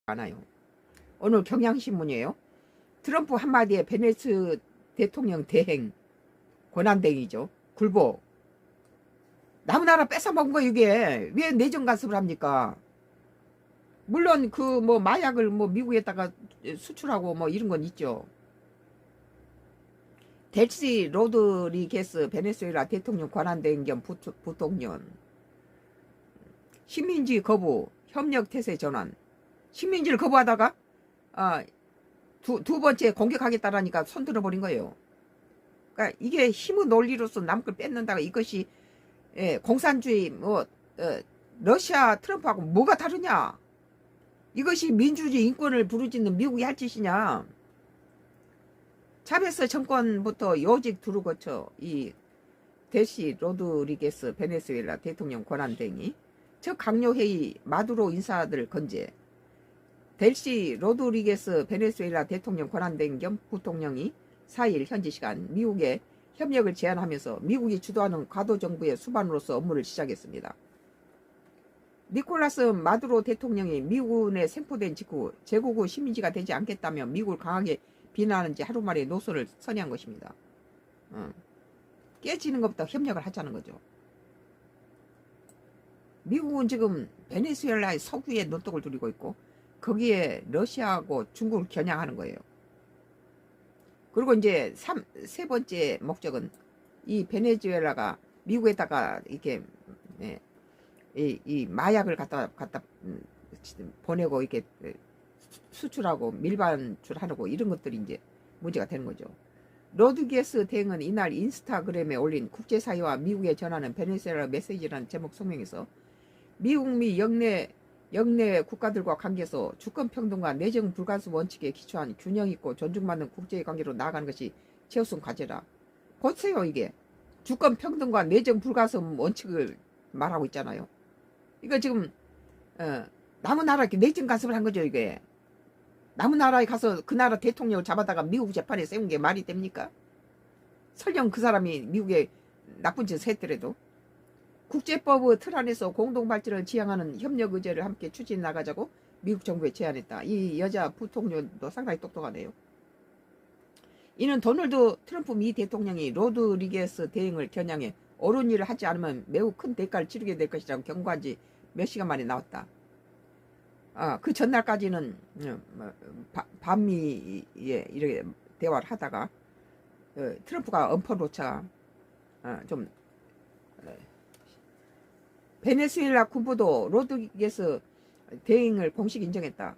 않아요. 오늘 경향신문이에요. 트럼프 한마디에 베네스 대통령 대행 권한대행이죠. 굴복. 남의 나라 뺏어먹은 거 이게 왜 내정 간섭을 합니까? 물론 그 뭐 마약을 뭐 미국에다가 수출하고 뭐 이런 건 있죠. 델시 로드리게스 베네수엘라 대통령 권한대행 겸 부통령. 식민지 거부, 협력 태세 전환. 식민지를 거부하다가 두 번째 공격하겠다라니까 손 들어버린 거예요. 그러니까 이게 힘의 논리로서 남 걸 뺏는다가 이것이 공산주의 러시아 트럼프하고 뭐가 다르냐? 이것이 민주주의 인권을 부르짖는 미국이 할 짓이냐? 차베스 정권부터 요직 두루 거쳐 이 델시 로드리게스 베네수엘라 대통령 권한대행이 저 강요회의 마두로 인사들 건재 델시 로드리게스 베네수엘라 대통령 권한대행 겸 부통령이 4일 현지 시간 미국에 협력을 제안하면서 미국이 주도하는 과도정부의 수반으로서 업무를 시작했습니다. 니콜라스 마두로 대통령이 미군에 생포된 직후 제국 후 식민지가 되지 않겠다며 미국을 강하게 비난하는 지 하루 만에 노선을 선회한 것입니다. 깨지는 것보다 협력을 하자는 거죠. 미국은 지금 베네수엘라의 석유에 눈독을 들이고 있고 거기에 러시아하고 중국을 겨냥하는 거예요. 그리고 이제 세 번째 목적은 이 베네수엘라가 미국에다가 이렇게 이 마약을 갖다 보내고 이렇게 수출하고 밀반출하고 이런 것들이 이제 문제가 되는 거죠. 로드리게스 대행은 이날 인스타그램에 올린 국제사회와 미국에 전하는 베네수엘라 메시지라는 제목 성명에서 미국 미 영내 국가들과 관계에서 주권평등과 내정 불가수 원칙에 기초한 균형 있고 존중받는 국제의 관계로 나아가는 것이 최우선 과제다. 보세요, 이게 주권평등과 내정 불가수 원칙을 말하고 있잖아요. 이거 지금 남의 나라에 내정 간섭을 한 거죠. 이게 남의 나라에 가서 그 나라 대통령을 잡아다가 미국 재판에 세운 게 말이 됩니까? 설령 그 사람이 미국에 나쁜 짓을 했더라도 국제법의 틀 안에서 공동발전을 지향하는 협력 의제를 함께 추진해 나가자고 미국 정부에 제안했다. 이 여자 부통령도 상당히 똑똑하네요. 이는 도널드 트럼프 미 대통령이 로드리게스 대행을 겨냥해 옳은 일을 하지 않으면 매우 큰 대가를 치르게 될 것이라고 경고한 지 몇 시간 만에 나왔다. 그 전날까지는 반미에 이렇게 대화를 하다가 트럼프가 엄포로차 좀 베네수엘라 군부도 로드리게스 대행을 공식 인정했다.